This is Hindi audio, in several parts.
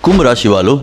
कुंभ राशि वालों,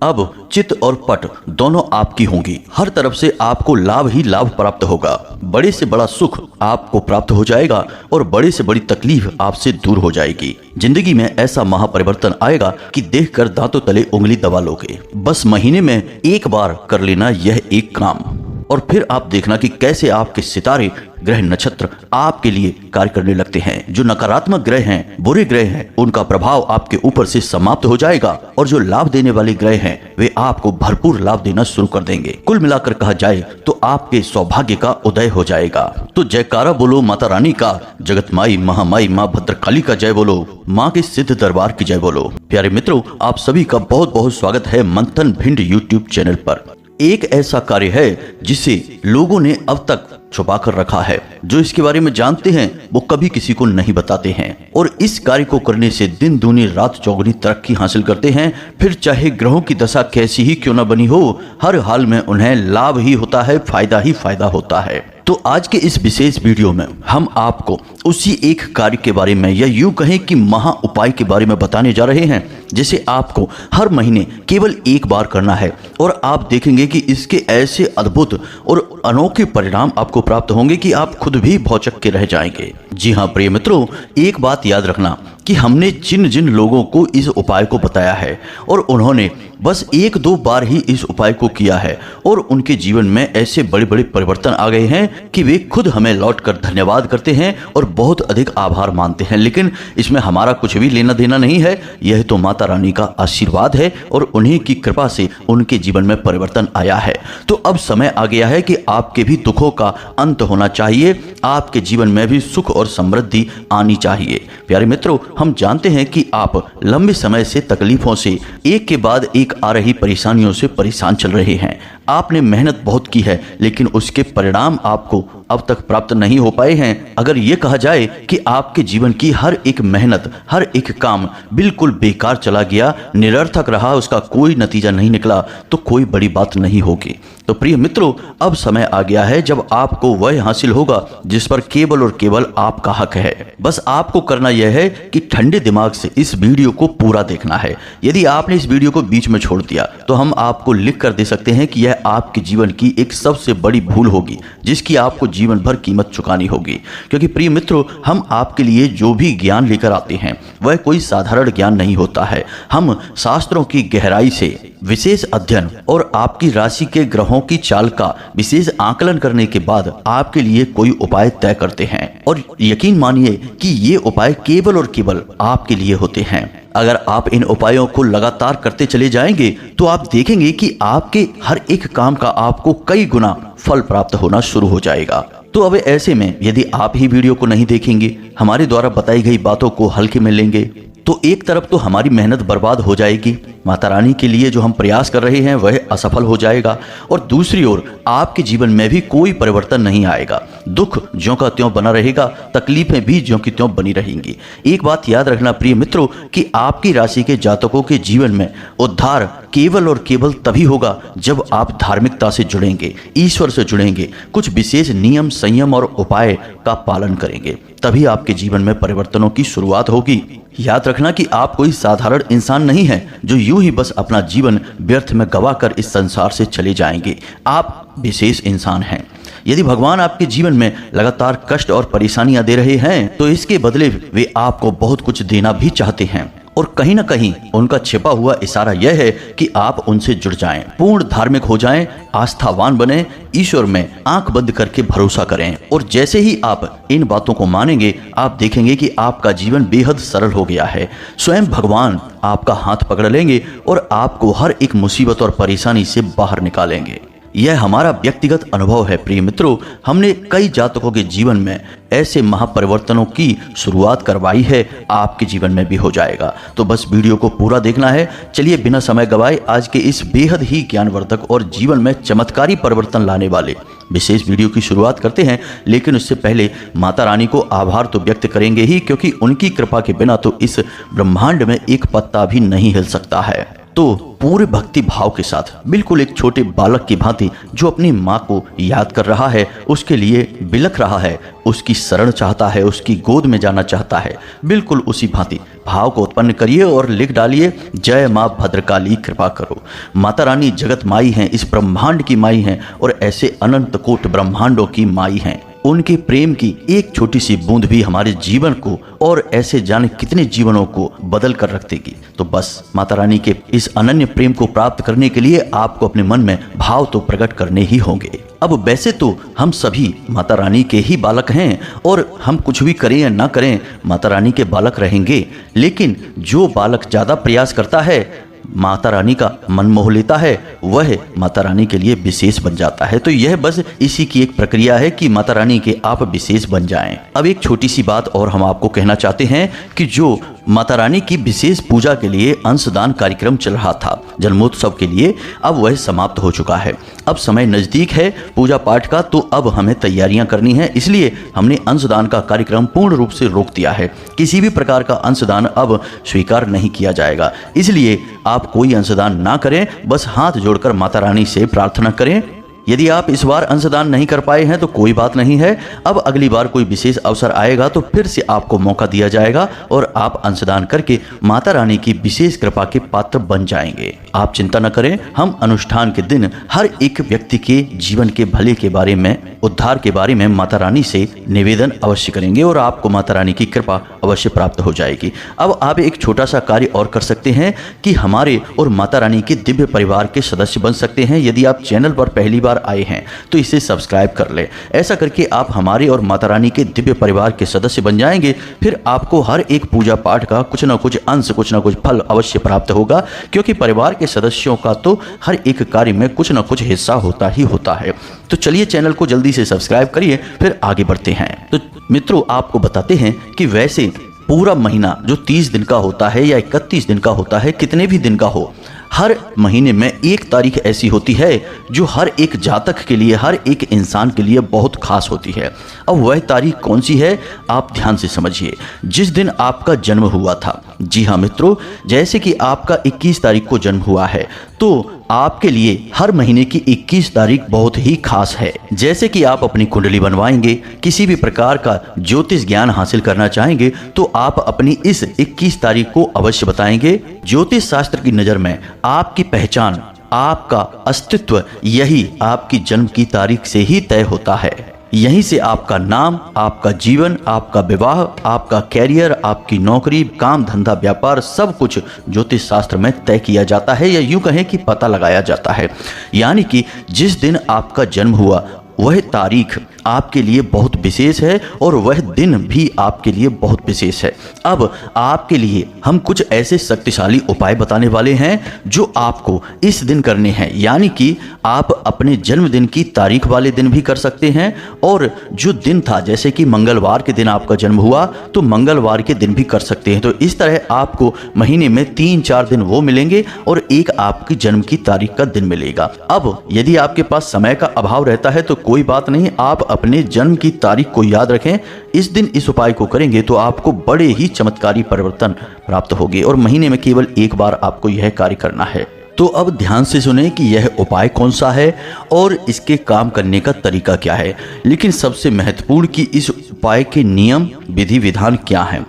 अब चित और पट दोनों आपकी होंगी। हर तरफ से आपको लाभ ही लाभ प्राप्त होगा। बड़े से बड़ा सुख आपको प्राप्त हो जाएगा और बड़े से बड़ी तकलीफ आपसे दूर हो जाएगी। जिंदगी में ऐसा महापरिवर्तन आएगा कि देखकर दांतों तले उंगली दबा लोगे। बस महीने में एक बार कर लेना यह एक काम, और फिर आप देखना कि कैसे आपके सितारे, ग्रह, नक्षत्र आपके लिए कार्य करने लगते हैं। जो नकारात्मक ग्रह हैं, बुरे ग्रह हैं, उनका प्रभाव आपके ऊपर से समाप्त हो जाएगा और जो लाभ देने वाले ग्रह हैं वे आपको भरपूर लाभ देना शुरू कर देंगे। कुल मिलाकर कहा जाए तो आपके सौभाग्य का उदय हो जाएगा। तो जयकारा बोलो माता रानी का, जगत माई महामाई माँ भद्रकाली का जय बोलो, माँ के सिद्ध दरबार की जय बोलो। प्यारे मित्रों, आप सभी का बहुत बहुत स्वागत है मंथन भिंड यूट्यूब चैनल पर। एक ऐसा कार्य है जिसे लोगों ने अब तक छुपा कर रखा है। जो इसके बारे में जानते हैं वो कभी किसी को नहीं बताते हैं, और इस कार्य को करने से दिन दूनी रात चौगुनी तरक्की हासिल करते हैं। फिर चाहे ग्रहों की दशा कैसी ही क्यों न बनी हो, हर हाल में उन्हें लाभ ही होता है, फायदा ही फायदा होता है। तो आज के इस विशेष वीडियो में हम आपको उसी एक कार्य के बारे में, या यूं कहें कि महा उपाय के बारे में बताने जा रहे हैं, जिसे आपको हर महीने केवल एक बार करना है। और आप देखेंगे कि इसके ऐसे अद्भुत और अनोखे परिणाम आपको प्राप्त होंगे कि आप खुद भी भौचक के रह जाएंगे। जी हाँ प्रिय मित्रों, एक बात याद रखना कि हमने जिन जिन लोगों को इस उपाय को बताया है और उन्होंने बस एक दो बार ही इस उपाय को किया है और उनके जीवन में ऐसे बड़े बड़े परिवर्तन आ गए हैं कि वे खुद हमें लौटकर धन्यवाद करते हैं और बहुत अधिक आभार मानते हैं। लेकिन इसमें हमारा कुछ भी लेना देना नहीं है, यह तो माता रानी का आशीर्वाद है और उन्हीं की कृपा से उनके जीवन में परिवर्तन आया है। तो अब समय आ गया है कि आपके भी दुखों का अंत होना चाहिए, आपके जीवन में भी सुख और समृद्धि आनी चाहिए। प्यारे मित्रों, हम जानते हैं कि आप लंबे समय से तकलीफों से, एक के बाद एक आ रही परेशानियों से परेशान चल रहे हैं। आपने मेहनत बहुत की है लेकिन उसके परिणाम आपको अब तक प्राप्त नहीं हो पाए हैं। अगर ये कहा जाए कि आपके जीवन की हर एक मेहनत, हर एक काम बिल्कुल बेकार चला गया, निरर्थक रहा, उसका कोई नतीजा नहीं निकला, तो कोई बड़ी बात नहीं होगी। तो प्रिय मित्रों, अब समय आ गया है जब आपको वह हासिल होगा जिस पर केवल और केवल आपका हक है। बस आपको करना यह है कि ठंडे दिमाग से इस वीडियो को पूरा देखना है। यदि आपने इस वीडियो को बीच में छोड़ दिया तो हम आपको लिख कर दे सकते हैं कि यह आपके जीवन की एक सबसे बड़ी भूल होगी, जिसकी आपको जीवन भर कीमत चुकानी होगी। क्योंकि प्रिय मित्रों, हम आपके लिए जो भी ज्ञान लेकर आते हैं वह कोई साधारण ज्ञान नहीं होता है। हम शास्त्रों की गहराई से विशेष अध्ययन और आपकी राशि के ग्रहों की चाल का विशेष आकलन करने के बाद आपके लिए कोई उपाय तय करते हैं, और यकीन मानिए कि ये उपाय केवल और केवल आपके लिए होते हैं। अगर आप इन उपायों को लगातार करते चले जाएंगे तो आप देखेंगे कि आपके हर एक काम का आपको कई गुना फल प्राप्त होना शुरू हो जाएगा। तो अब ऐसे में यदि आप ही वीडियो को नहीं देखेंगे, हमारे द्वारा बताई गई बातों को हल्के में लेंगे, तो एक तरफ तो हमारी मेहनत बर्बाद हो जाएगी, माता रानी के लिए जो हम प्रयास कर रहे हैं वह असफल हो जाएगा, और दूसरी ओर आपके जीवन में भी कोई परिवर्तन नहीं आएगा। दुख ज्यों का त्यों बना रहेगा, तकलीफें भी ज्यों की त्यों बनी रहेंगी। एक बात याद रखना प्रिय मित्रों कि आपकी राशि के जातकों के जीवन में उद्धार केवल और केवल तभी होगा जब आप धार्मिकता से जुड़ेंगे, ईश्वर से जुड़ेंगे, कुछ विशेष नियम, संयम और उपाय का पालन करेंगे, तभी आपके जीवन में परिवर्तनों की शुरुआत होगी। याद रखना कि आप कोई साधारण इंसान नहीं हैं जो यूं ही बस अपना जीवन व्यर्थ में गवाकर इस संसार से चले जाएंगे। आप विशेष इंसान हैं। यदि भगवान आपके जीवन में लगातार कष्ट और परेशानियां दे रहे हैं तो इसके बदले वे आपको बहुत कुछ देना भी चाहते हैं, और कहीं न कहीं उनका छिपा हुआ इशारा यह है कि आप उनसे जुड़ जाएं, पूर्ण धार्मिक हो जाएं, आस्थावान बने, ईश्वर में आंख बंद करके भरोसा करें। और जैसे ही आप इन बातों को मानेंगे, आप देखेंगे कि आपका जीवन बेहद सरल हो गया है। स्वयं भगवान आपका हाथ पकड़ लेंगे और आपको हर एक मुसीबत और परेशानी से बाहर निकालेंगे। यह हमारा व्यक्तिगत अनुभव है प्रिय मित्रों। हमने कई जातकों के जीवन में ऐसे महापरिवर्तनों की शुरुआत करवाई है, आपके जीवन में भी हो जाएगा। तो बस वीडियो को पूरा देखना है। चलिए बिना समय गवाए आज के इस बेहद ही ज्ञानवर्धक और जीवन में चमत्कारी परिवर्तन लाने वाले विशेष वीडियो की शुरुआत करते हैं। लेकिन उससे पहले माता रानी को आभार तो व्यक्त करेंगे ही, क्योंकि उनकी कृपा के बिना तो इस ब्रह्मांड में एक पत्ता भी नहीं हिल सकता है। तो पूरे भक्ति भाव के साथ बिल्कुल एक छोटे बालक की भांति जो अपनी माँ को याद कर रहा है, उसके लिए बिलख रहा है, उसकी शरण चाहता है, उसकी गोद में जाना चाहता है, बिल्कुल उसी भांति भाव को उत्पन्न करिए और लिख डालिए, जय माँ भद्रकाली कृपा करो। माता रानी जगत माई हैं, इस ब्रह्मांड की माई हैं और ऐसे अनंत कोट ब्रह्मांडों की माई हैं। उनके प्रेम की एक छोटी सी बूंद भी हमारे जीवन को और ऐसे जाने कितने जीवनों को बदल कर रख देगी। तो बस माता रानी के इस अनन्य प्रेम को प्राप्त करने के लिए आपको अपने मन में भाव तो प्रकट करने ही होंगे। अब वैसे तो हम सभी माता रानी के ही बालक हैं और हम कुछ भी करें या ना करें माता रानी के बालक रहेंगे, लेकिन जो बालक ज़्यादा प्रयास करता है, माता रानी का मन मोह लेता है, वह माता रानी के लिए विशेष बन जाता है। तो यह बस इसी की एक प्रक्रिया है कि माता रानी के आप विशेष बन जाएं। अब एक छोटी सी बात और हम आपको कहना चाहते हैं कि जो माता रानी की विशेष पूजा के लिए अंशदान कार्यक्रम चल रहा था जन्मोत्सव के लिए, अब वह समाप्त हो चुका है। अब समय नज़दीक है पूजा पाठ का, तो अब हमें तैयारियां करनी है, इसलिए हमने अंशदान का कार्यक्रम पूर्ण रूप से रोक दिया है। किसी भी प्रकार का अंशदान अब स्वीकार नहीं किया जाएगा, इसलिए आप कोई अंशदान ना करें, बस हाथ जोड़कर माता रानी से प्रार्थना करें। यदि आप इस बार अंशदान नहीं कर पाए हैं तो कोई बात नहीं है, अब अगली बार कोई विशेष अवसर आएगा तो फिर से आपको मौका दिया जाएगा और आप अंशदान करके माता रानी की विशेष कृपा के पात्र बन जाएंगे। आप चिंता न करें, हम अनुष्ठान के दिन हर एक व्यक्ति के जीवन के भले के बारे में, उद्धार के बारे में माता रानी से निवेदन अवश्य करेंगे और आपको माता रानी की कृपा अवश्य प्राप्त हो जाएगी। अब आप एक छोटा सा कार्य और कर सकते हैं कि हमारे और माता रानी के दिव्य परिवार के सदस्य बन सकते हैं। यदि आप चैनल पर पहली बार आए हैं तो इसे सब्सक्राइब कर लें। ऐसा करके आप हमारे और माता रानी के दिव्य परिवार के सदस्य बन जाएंगे। फिर आपको हर एक पूजा पाठ का कुछ ना कुछ अंश, कुछ ना कुछ फल अवश्य प्राप्त होगा, क्योंकि परिवार के सदस्यों का तो हर एक कार्य में कुछ ना कुछ हिस्सा होता ही होता है। तो चलिए चैनल को जल्दी से सब्सक्राइब करिए, फिर आगे बढ़ते हैं। तो मित्रों, आपको बताते हैं कि वैसे पूरा महीना जो 30 दिन का होता है या 31 दिन का होता है, कितने भी दिन का हो, हर महीने में एक तारीख ऐसी होती है जो हर एक जातक के लिए, हर एक इंसान के लिए बहुत खास होती है। अब वह तारीख कौन सी है, आप ध्यान से समझिए। जिस दिन आपका जन्म हुआ था, जी हाँ मित्रों, जैसे कि आपका 21 तारीख को जन्म हुआ है, तो आपके लिए हर महीने की 21 तारीख बहुत ही खास है। जैसे कि आप अपनी कुंडली बनवाएंगे, किसी भी प्रकार का ज्योतिष ज्ञान हासिल करना चाहेंगे, तो आप अपनी इस 21 तारीख को अवश्य बताएंगे। ज्योतिष शास्त्र की नज़र में आपकी पहचान, आपका अस्तित्व यही आपकी जन्म की तारीख से ही तय होता है। यहीं से आपका नाम, आपका जीवन, आपका विवाह, आपका कैरियर, आपकी नौकरी, काम धंधा, व्यापार, सब कुछ ज्योतिष शास्त्र में तय किया जाता है, या यूं कहें कि पता लगाया जाता है। यानी कि जिस दिन आपका जन्म हुआ वह तारीख आपके लिए बहुत विशेष है और वह दिन भी आपके लिए बहुत विशेष है। अब आपके लिए हम कुछ ऐसे शक्तिशाली उपाय बताने वाले हैं जो आपको इस दिन करने हैं। यानी कि आप अपने जन्मदिन की तारीख वाले दिन भी कर सकते हैं, और जो दिन था, जैसे कि मंगलवार के दिन आपका जन्म हुआ तो मंगलवार के दिन भी कर सकते हैं। तो इस तरह आपको महीने में 3-4 दिन वो मिलेंगे और एक आपकी जन्म की तारीख का दिन मिलेगा। अब यदि आपके पास समय का अभाव रहता है तो कोई बात नहीं, आप अपने जन्म की तारीख को याद रखें। इस दिन इस उपाय को करेंगे तो आपको बड़े ही चमत्कारी परिवर्तन प्राप्त होंगे, और महीने में केवल एक बार आपको यह कार्य करना है। तो अब ध्यान से सुने कि यह उपाय कौन सा है और इसके काम करने का तरीका क्या है, लेकिन सबसे महत्वपूर्ण कि इस उपाय के नियम, विधि विधान क्या है।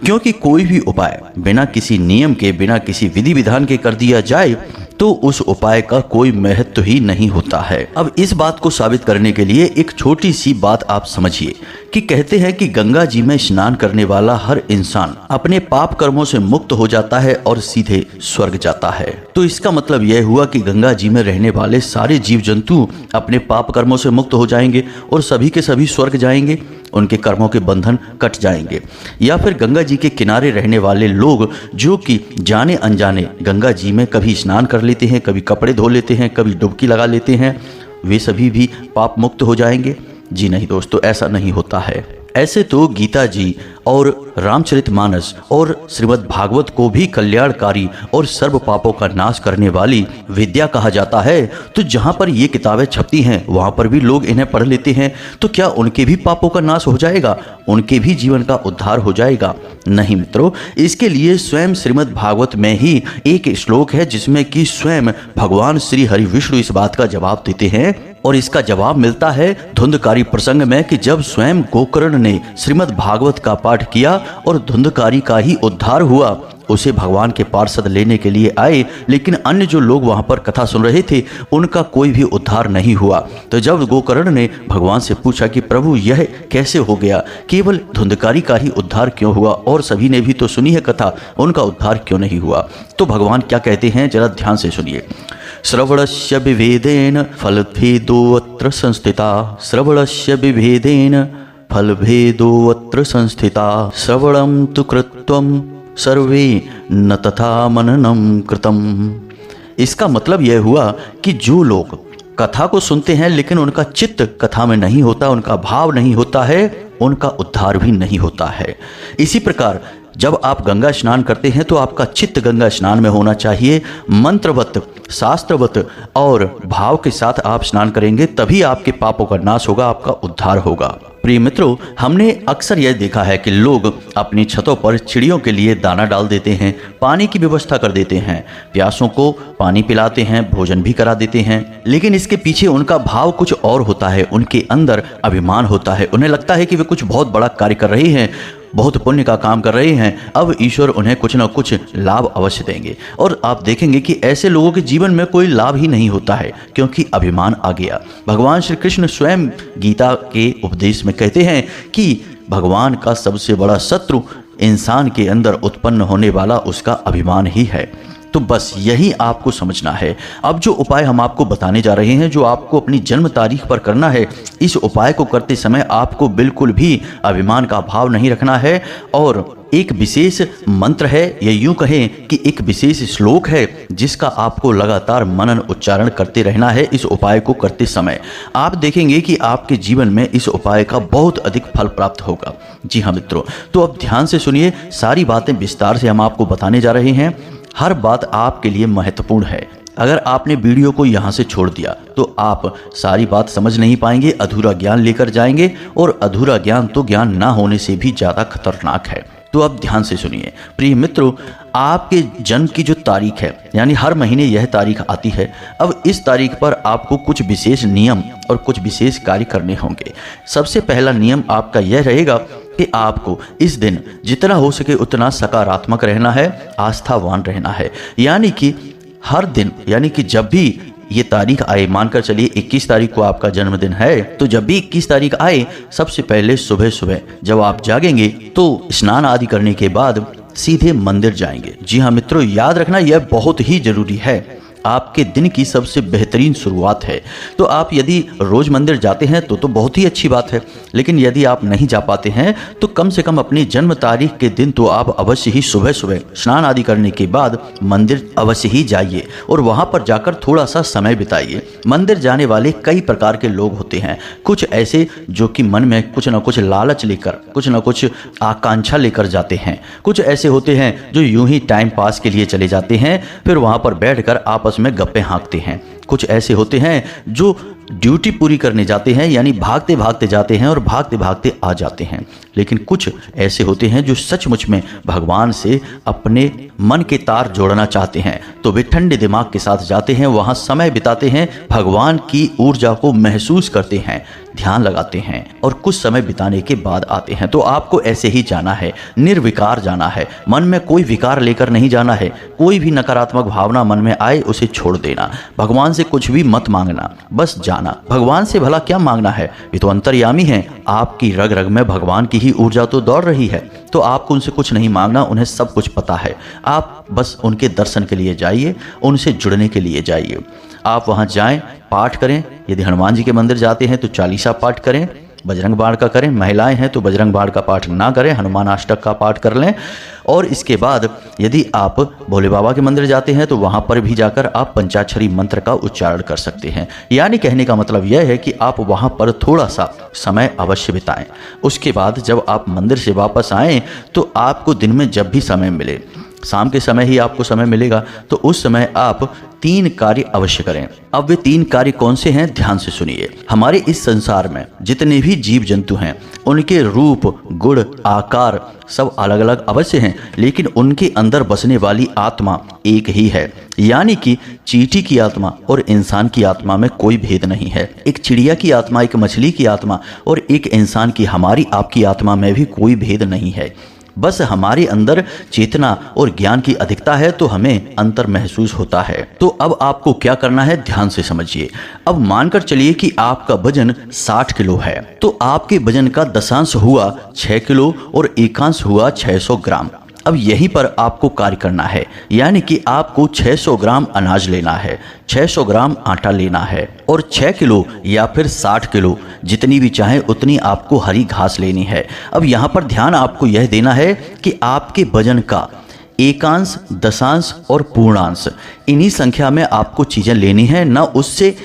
क्योंकि कोई भी उपाय बिना किसी नियम के, बिना किसी विधि विधान के कर दिया जाए तो उस उपाय का कोई महत्व ही नहीं होता है। अब इस बात को साबित करने के लिए एक छोटी सी बात आप समझिए कि कहते हैं कि गंगा जी में स्नान करने वाला हर इंसान अपने पाप कर्मों से मुक्त हो जाता है और सीधे स्वर्ग जाता है। तो इसका मतलब यह हुआ कि गंगा जी में रहने वाले सारे जीव जंतु अपने पाप कर्मों से मुक्त हो जाएंगे और सभी के सभी स्वर्ग जाएंगे, उनके कर्मों के बंधन कट जाएंगे। या फिर गंगा जी के किनारे रहने वाले लोग जो कि जाने अनजाने गंगा जी में कभी स्नान कर लेते हैं, कभी कपड़े धो लेते हैं, कभी डुबकी लगा लेते हैं, वे सभी भी पाप मुक्त हो जाएंगे। जी नहीं दोस्तों, ऐसा नहीं होता है। ऐसे तो गीता जी और रामचरितमानस और श्रीमद् भागवत को भी कल्याणकारी और सर्व पापों का नाश करने वाली विद्या कहा जाता है, तो जहाँ पर ये किताबें छपती हैं वहाँ पर भी लोग इन्हें पढ़ लेते हैं, तो क्या उनके भी पापों का नाश हो जाएगा, उनके भी जीवन का उद्धार हो जाएगा? नहीं मित्रों, इसके लिए स्वयं श्रीमद् भागवत में ही एक श्लोक है जिसमें कि स्वयं भगवान श्री हरि विष्णु इस बात का जवाब देते हैं। और इसका जवाब मिलता है धुंधकारी प्रसंग में कि जब स्वयं गोकर्ण ने श्रीमद् भागवत का पाठ किया और धुंधकारी का ही उद्धार हुआ। उसे भगवान के पार्षद लेने के लिए आए, लेकिन अन्य जो लोग वहां पर कथा सुन रहे थे उनका कोई भी उद्धार नहीं हुआ। तो जब गोकर्ण ने भगवान से पूछा कि प्रभु यह कैसे हो गया, केवल धुंधकारी का ही उद्धार क्यों हुआ और सभी ने भी तो सुनी है कथा, उनका उद्धार क्यों नहीं हुआ? तो भगवान क्या कहते हैं जरा ध्यान से सुनिए। श्रवणस्य विभेदेन फलभेदोऽत्र संस्थिता, श्रवणस्य विभेदेन फलभेदोऽत्र संस्थिता, श्रवणं तु कृत्वं सर्वे न तथा मननम कृतम। इसका मतलब यह हुआ कि जो लोग कथा को सुनते हैं लेकिन उनका चित्त कथा में नहीं होता, उनका भाव नहीं होता है, उनका उद्धार भी नहीं होता है। इसी प्रकार जब आप गंगा स्नान करते हैं तो आपका चित्त गंगा स्नान में होना चाहिए, मंत्रवत, शास्त्रवत और भाव के साथ आप स्नान करेंगे, तभी आपके पापों का नाश होगा, आपका उद्धार होगा। प्रिय मित्रों, हमने अक्सर यह देखा है कि लोग अपनी छतों पर चिड़ियों के लिए दाना डाल देते हैं, पानी की व्यवस्था कर देते हैं, प्यासों को पानी पिलाते हैं, भोजन भी करा देते हैं, लेकिन इसके पीछे उनका भाव कुछ और होता है। उनके अंदर अभिमान होता है, उन्हें लगता है कि वे कुछ बहुत बड़ा कार्य कर रहे हैं, बहुत पुण्य का काम कर रहे हैं, अब ईश्वर उन्हें कुछ न कुछ लाभ अवश्य देंगे। और आप देखेंगे कि ऐसे लोगों के जीवन में कोई लाभ ही नहीं होता है, क्योंकि अभिमान आ गया। भगवान श्री कृष्ण स्वयं गीता के उपदेश में कहते हैं कि भगवान का सबसे बड़ा शत्रु इंसान के अंदर उत्पन्न होने वाला उसका अभिमान ही है। तो बस यही आपको समझना है। अब जो उपाय हम आपको बताने जा रहे हैं, जो आपको अपनी जन्म तारीख पर करना है, इस उपाय को करते समय आपको बिल्कुल भी अभिमान का भाव नहीं रखना है। और एक विशेष मंत्र है, या यूं कहें कि एक विशेष श्लोक है जिसका आपको लगातार मनन उच्चारण करते रहना है। इस उपाय को करते समय आप देखेंगे कि आपके जीवन में इस उपाय का बहुत अधिक फल प्राप्त होगा। जी हाँ मित्रों, तो अब ध्यान से सुनिए, सारी बातें विस्तार से हम आपको बताने जा रहे हैं। हर बात आपके लिए महत्वपूर्ण है। अगर आपने वीडियो को यहाँ से छोड़ दिया तो आप सारी बात समझ नहीं पाएंगे, अधूरा ज्ञान लेकर जाएंगे, और अधूरा ज्ञान तो ज्ञान ना होने से भी ज़्यादा खतरनाक है। तो अब ध्यान से सुनिए प्रिय मित्रों, आपके जन्म की जो तारीख है, यानी हर महीने यह तारीख आती है। अब इस तारीख पर आपको कुछ विशेष नियम और कुछ विशेष कार्य करने होंगे। सबसे पहला नियम आपका यह रहेगा कि आपको इस दिन जितना हो सके उतना सकारात्मक रहना है, आस्थावान रहना है। यानी कि हर दिन, यानी कि जब भी ये तारीख आए, मानकर चलिए 21 तारीख को आपका जन्मदिन है, तो जब भी 21 तारीख आए, सबसे पहले सुबह सुबह जब आप जागेंगे तो स्नान आदि करने के बाद सीधे मंदिर जाएंगे। जी हाँ मित्रों, याद रखना यह बहुत ही जरूरी है, आपके दिन की सबसे बेहतरीन शुरुआत है। तो आप यदि रोज मंदिर जाते हैं तो बहुत ही अच्छी बात है, लेकिन यदि आप नहीं जा पाते हैं तो कम से कम अपनी जन्म तारीख के दिन तो आप अवश्य ही सुबह सुबह स्नान आदि करने के बाद मंदिर अवश्य ही जाइए और वहां पर जाकर थोड़ा सा समय बिताइए। मंदिर जाने वाले कई प्रकार के लोग होते हैं, कुछ ऐसे जो कि मन में कुछ न कुछ लालच लेकर, कुछ न कुछ आकांक्षा लेकर जाते हैं, कुछ ऐसे होते हैं जो यूं ही टाइम पास के लिए चले जाते हैं, फिर वहां पर बैठकर आपस में गप्पे हाँकते हैं। कुछ ऐसे होते हैं जो ड्यूटी पूरी करने जाते हैं, यानी भागते भागते जाते हैं और भागते भागते आ जाते हैं। लेकिन कुछ ऐसे होते हैं जो सचमुच में भगवान से अपने मन के तार जोड़ना चाहते हैं, तो वे ठंडे दिमाग के साथ जाते हैं, वहाँ समय बिताते हैं, भगवान की ऊर्जा को महसूस करते हैं, ध्यान लगाते हैं और कुछ समय बिताने के बाद आते हैं। तो आपको ऐसे ही जाना है, निर्विकार जाना है, मन में कोई विकार लेकर नहीं जाना है। कोई भी नकारात्मक भावना मन में आए उसे छोड़ देना, भगवान से कुछ भी मत मांगना, बस जाना। भगवान से भला क्या मांगना है, ये तो अंतर्यामी है, आपकी रग रग में भगवान की ही ऊर्जा तो दौड़ रही है, तो आपको उनसे कुछ नहीं मांगना, उन्हें सब कुछ पता है। आप बस उनके दर्शन के लिए जाइए, उनसे जुड़ने के लिए जाइए। आप वहाँ जाएं, पाठ करें, यदि हनुमान जी के मंदिर जाते हैं तो चालीसा पाठ करें, बजरंग बाण का करें। महिलाएं हैं तो बजरंग बाण का पाठ ना करें, हनुमान अष्टक का पाठ कर लें। और इसके बाद यदि आप भोले बाबा के मंदिर जाते हैं तो वहाँ पर भी जाकर आप पंचाक्षरी मंत्र का उच्चारण कर सकते हैं। यानी कहने का मतलब यह है कि आप वहाँ पर थोड़ा सा समय अवश्य बिताएं। उसके बाद जब आप मंदिर से वापस आएँ तो आपको दिन में जब भी समय मिले, शाम के समय ही आपको समय मिलेगा, तो उस समय आप 3 कार्य अवश्य करें। अब वे 3 कार्य कौन से हैं, ध्यान से सुनिए। हमारे इस संसार में जितने भी जीव जंतु हैं उनके रूप, गुण, आकार सब अलग अलग अवश्य हैं, लेकिन उनके अंदर बसने वाली आत्मा एक ही है। यानी कि चींटी की आत्मा और इंसान की आत्मा में कोई भेद नहीं है। एक चिड़िया की आत्मा, एक मछली की आत्मा और एक इंसान की, हमारी आपकी आत्मा में भी कोई भेद नहीं है। बस हमारे अंदर चेतना और ज्ञान की अधिकता है तो हमें अंतर महसूस होता है। तो अब आपको क्या करना है, ध्यान से समझिए। अब मानकर चलिए कि आपका वजन 60 किलो है, तो आपके वजन का दशांश हुआ 6 किलो और एकांश हुआ 600 ग्राम। अब यहीं पर आपको कार्य करना है, यानी कि आपको 600 ग्राम अनाज लेना है, 600 ग्राम आटा लेना है और 6 किलो या फिर 60 किलो जितनी भी चाहे उतनी आपको हरी घास लेनी है। अब यहाँ पर ध्यान आपको यह देना है कि आपके वजन का एकांश, दशांश और पूर्णांश, इन्हीं संख्या में आपको चीज़ें लेनी है, ना उससे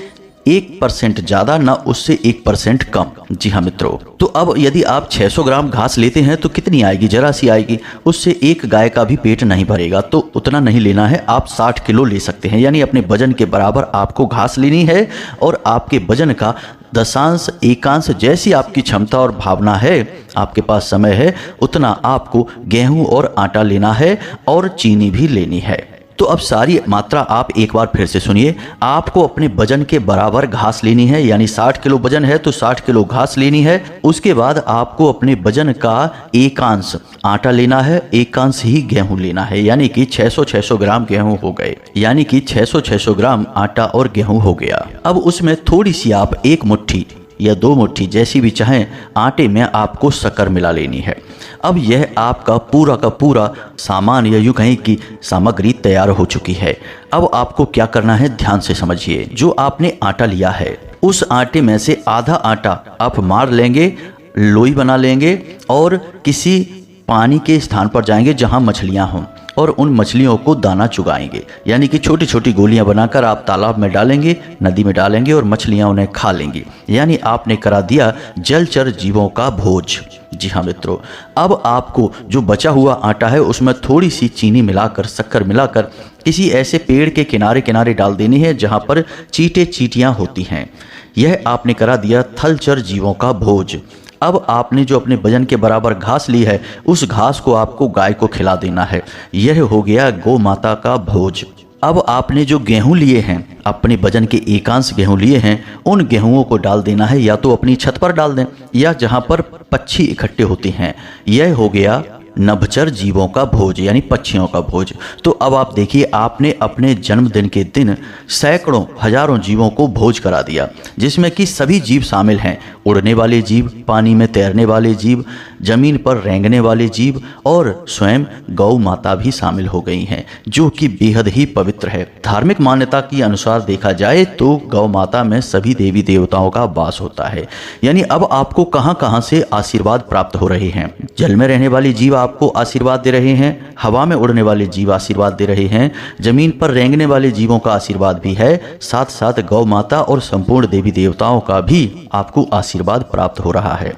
1% ज़्यादा ना उससे 1% कम। जी हाँ मित्रों, तो अब यदि आप 600 ग्राम घास लेते हैं तो कितनी आएगी, जरा सी आएगी, उससे एक गाय का भी पेट नहीं भरेगा। तो उतना नहीं लेना है, आप 60 किलो ले सकते हैं, यानी अपने वजन के बराबर आपको घास लेनी है। और आपके वजन का दशांश, एकांश, जैसी आपकी क्षमता और भावना है, आपके पास समय है, उतना आपको गेहूं और आटा लेना है और चीनी भी लेनी है। तो अब सारी मात्रा आप एक बार फिर से सुनिए। आपको अपने वजन के बराबर घास लेनी है, यानी 60 किलो वजन है तो 60 किलो घास लेनी है। उसके बाद आपको अपने वजन का एकांश आटा लेना है, एकांश ही गेहूं लेना है, यानी कि 600 ग्राम गेहूं हो गए, यानी कि 600 ग्राम आटा और गेहूं हो गया। अब उसमें थोड़ी सी आप 1 मुट्ठी या 2 मुट्ठी जैसी भी चाहें आटे में आपको शक्कर मिला लेनी है। अब यह आपका पूरा का पूरा सामान या यूँ कहें कि सामग्री तैयार हो चुकी है। अब आपको क्या करना है, ध्यान से समझिए। जो आपने आटा लिया है उस आटे में से आधा आटा आप मार लेंगे, लोई बना लेंगे और किसी पानी के स्थान पर जाएंगे जहाँ मछलियाँ हों और उन मछलियों को दाना चुगाएंगे, यानी कि छोटी छोटी गोलियां बनाकर आप तालाब में डालेंगे, नदी में डालेंगे और मछलियां उन्हें खा लेंगी। यानी आपने करा दिया जलचर जीवों का भोज। जी हाँ मित्रों, अब आपको जो बचा हुआ आटा है उसमें थोड़ी सी चीनी मिलाकर, शक्कर मिलाकर किसी ऐसे पेड़ के किनारे किनारे डाल देनी है जहाँ पर चींटे चींटियाँ होती हैं। यह आपने करा दिया थलचर जीवों का भोज। अब आपने जो अपने वजन के बराबर घास ली है उस घास को आपको गाय को खिला देना है। यह हो गया गौ माता का भोज। अब आपने जो गेहूं लिए हैं, अपने वजन के एकांश गेहूं लिए हैं, उन गेहूंओं को डाल देना है, या तो अपनी छत पर डाल दें या जहां पर पक्षी इकट्ठे होते हैं। यह हो गया नभचर जीवों का भोज, यानी पक्षियों का भोज। तो अब आप देखिए, आपने अपने जन्मदिन के दिन सैकड़ों हजारों जीवों को भोज करा दिया, जिसमें कि सभी जीव शामिल हैं। उड़ने वाले जीव, पानी में तैरने वाले जीव, जमीन पर रेंगने वाले जीव और स्वयं गौ माता भी शामिल हो गई हैं, जो कि बेहद ही पवित्र है। धार्मिक मान्यता के अनुसार देखा जाए तो गौ माता में सभी देवी देवताओं का वास होता है। यानी अब आपको कहां कहां से आशीर्वाद प्राप्त हो रहे हैं। जल में रहने वाले जीव आपको आशीर्वाद दे रहे हैं, हवा में उड़ने वाले जीव आशीर्वाद दे रहे हैं, जमीन पर रेंगने वाले जीवों का आशीर्वाद भी है, साथ साथ गौ माता और संपूर्ण देवी देवताओं का भी आपको आशीर्वाद प्राप्त हो रहा है।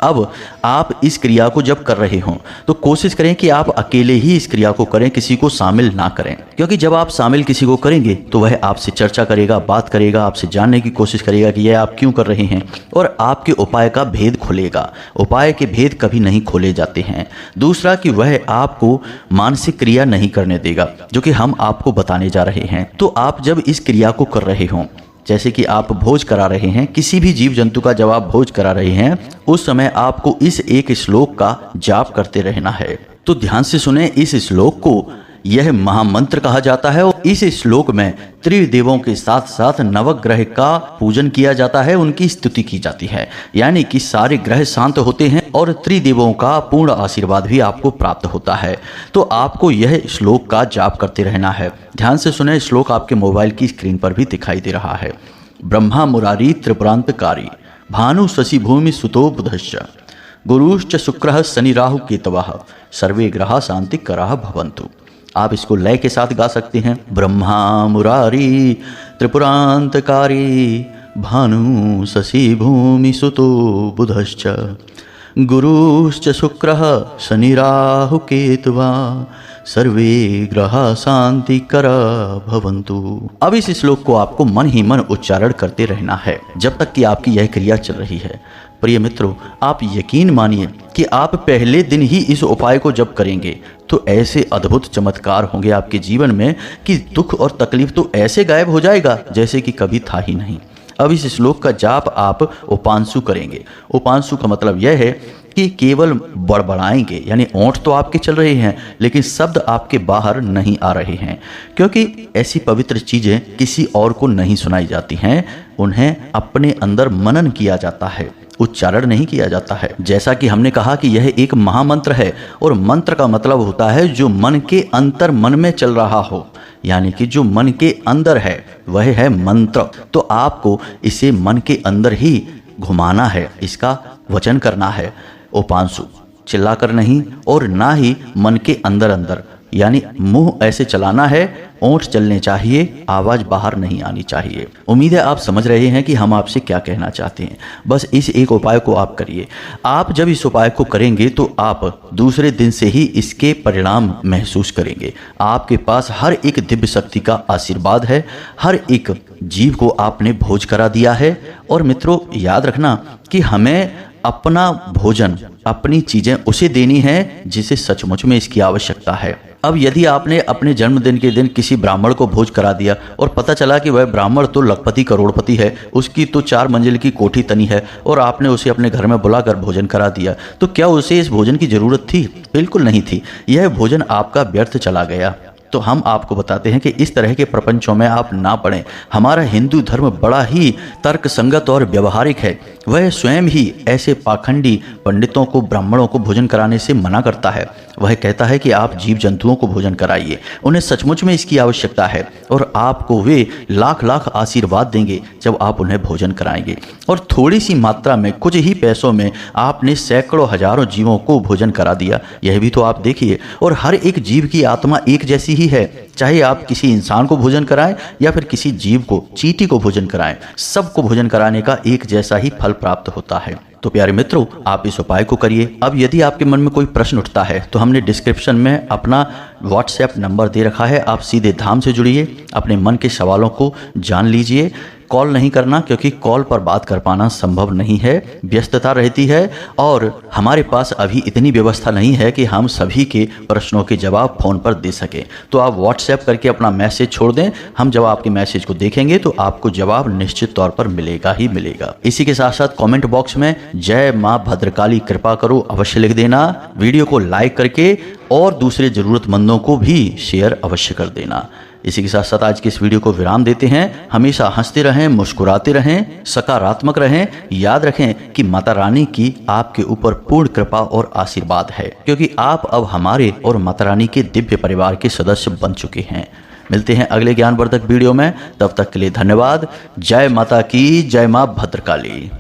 अब आप इस क्रिया को जब कर रहे हों तो कोशिश करें कि आप अकेले ही इस क्रिया को करें, किसी को शामिल ना करें, क्योंकि जब आप शामिल किसी को करेंगे तो वह आपसे चर्चा करेगा, बात करेगा, आपसे जानने की कोशिश करेगा कि यह आप क्यों कर रहे हैं और आपके उपाय का भेद खुलेगा। उपाय के भेद कभी नहीं खोले जाते हैं। दूसरा कि वह आपको मानसिक क्रिया नहीं करने देगा, जो कि हम आपको बताने जा रहे हैं। तो आप जब इस क्रिया को कर रहे हों, जैसे कि आप भोज करा रहे हैं, किसी भी जीव जंतु का जब आप भोज करा रहे हैं, उस समय आपको इस एक श्लोक का जाप करते रहना है। तो ध्यान से सुने इस श्लोक को। यह महामंत्र कहा जाता है और इस श्लोक में त्रिदेवों के साथ साथ नवग्रह का पूजन किया जाता है, उनकी स्तुति की जाती है। यानी कि सारे ग्रह शांत होते हैं और त्रिदेवों का पूर्ण आशीर्वाद भी आपको प्राप्त होता है। तो आपको यह श्लोक का जाप करते रहना है। ध्यान से सुने, श्लोक आपके मोबाइल की स्क्रीन पर भी दिखाई दे रहा है। ब्रह्मा मुरारी त्रिपुरांतकारी, भानु शशि भूमि सुतो बुधश्च गुरुश्च शुक्रः शनि राहु केतवः सर्वे ग्रहा शांति कराः भवन्तु। आप इसको लय के साथ गा सकते हैं। ब्रह्मा मुरारी त्रिपुरांतकारी भानु शशि भूमि सुतो बुधश्च गुरुश्च शुक्रः शनि राहु केतवा सर्वे ग्रहा शांति करा भवन्तु। अब इस श्लोक को आपको मन ही मन उच्चारण करते रहना है जब तक कि आपकी यह क्रिया चल रही है। प्रिय मित्रों, आप यकीन मानिए कि आप पहले दिन ही इस उपाय को जब करेंगे तो ऐसे अद्भुत चमत्कार होंगे आपके जीवन में कि दुख और तकलीफ तो ऐसे गायब हो जाएगा जैसे कि कभी था ही नहीं। अब इस श्लोक का जाप आप उपांशु करेंगे। उपांशु का मतलब यह है कि केवल बड़बड़ाएंगे, यानी ओंठ तो आपके चल रहे हैं लेकिन शब्द आपके बाहर नहीं आ रहे हैं, क्योंकि ऐसी पवित्र चीज़ें किसी और को नहीं सुनाई जाती हैं, उन्हें अपने अंदर मनन किया जाता है, उच्चारण नहीं किया जाता है। जैसा कि हमने कहा कि यह एक महामंत्र है और मंत्र का मतलब होता है जो मन के अंतर मन में चल रहा हो, यानी कि जो मन के अंदर है वह है मंत्र। तो आपको इसे मन के अंदर ही घुमाना है, इसका वचन करना है। उपांशु चिल्लाकर नहीं और ना ही मन के अंदर अंदर, यानी मुंह ऐसे चलाना है, ओंठ चलने चाहिए, आवाज बाहर नहीं आनी चाहिए। उम्मीद है आप समझ रहे हैं कि हम आपसे क्या कहना चाहते हैं। बस इस एक उपाय को आप करिए। आप जब इस उपाय को करेंगे तो आप दूसरे दिन से ही इसके परिणाम महसूस करेंगे। आपके पास हर एक दिव्य शक्ति का आशीर्वाद है, हर एक जीव को आपने भोज करा दिया है। और मित्रों, याद रखना कि हमें अपना भोजन, अपनी चीजें उसे देनी है जिसे सचमुच में इसकी आवश्यकता है। अब यदि आपने अपने जन्मदिन के दिन किसी ब्राह्मण को भोज करा दिया और पता चला कि वह ब्राह्मण तो लखपति करोड़पति है, उसकी तो 4 मंजिल की कोठी तनी है और आपने उसे अपने घर में बुलाकर भोजन करा दिया, तो क्या उसे इस भोजन की जरूरत थी? बिल्कुल नहीं थी। यह भोजन आपका व्यर्थ चला गया। तो हम आपको बताते हैं कि इस तरह के प्रपंचों में आप ना पड़ें। हमारा हिंदू धर्म बड़ा ही तर्क संगत और व्यवहारिक है। वह स्वयं ही ऐसे पाखंडी पंडितों को, ब्राह्मणों को भोजन कराने से मना करता है। वह कहता है कि आप जीव जंतुओं को भोजन कराइए, उन्हें सचमुच में इसकी आवश्यकता है और आपको वे लाख लाख आशीर्वाद देंगे जब आप उन्हें भोजन कराएंगे। और थोड़ी सी मात्रा में, कुछ ही पैसों में आपने सैकड़ों हजारों जीवों को भोजन करा दिया। यह भी तो आप देखिए। और हर एक जीव की आत्मा एक जैसी ही है, चाहे आप किसी इंसान को भोजन कराएं या फिर किसी जीव को, चींटी को भोजन कराएं, सबको भोजन कराने का एक जैसा ही फल प्राप्त होता है। तो प्यारे मित्रों, आप इस उपाय को करिए। अब यदि आपके मन में कोई प्रश्न उठता है तो हमने डिस्क्रिप्शन में अपना व्हाट्सएप नंबर दे रखा है। आप सीधे धाम से जुड़िए, अपने मन के सवालों को जान लीजिए। कॉल नहीं करना, क्योंकि कॉल पर बात कर पाना संभव नहीं है, व्यस्तता रहती है और हमारे पास अभी इतनी व्यवस्था नहीं है कि हम सभी के प्रश्नों के जवाब फ़ोन पर दे सकें। तो आप व्हाट्सएप करके अपना मैसेज छोड़ दें, हम जब आपके मैसेज को देखेंगे तो आपको जवाब निश्चित तौर पर मिलेगा ही मिलेगा। इसी के साथ साथ कमेंट बॉक्स में जय माँ भद्रकाली कृपा करो अवश्य लिख देना। वीडियो को लाइक करके और दूसरे ज़रूरतमंदों को भी शेयर अवश्य कर देना। इसी के साथ साथ आज के इस वीडियो को विराम देते हैं। हमेशा हंसते रहें, मुस्कुराते रहें, सकारात्मक रहें। याद रखें कि माता रानी की आपके ऊपर पूर्ण कृपा और आशीर्वाद है, क्योंकि आप अब हमारे और माता रानी के दिव्य परिवार के सदस्य बन चुके हैं। मिलते हैं अगले ज्ञानवर्धक वीडियो में, तब तक के लिए धन्यवाद। जय माता की, जय माँ भद्रकाली।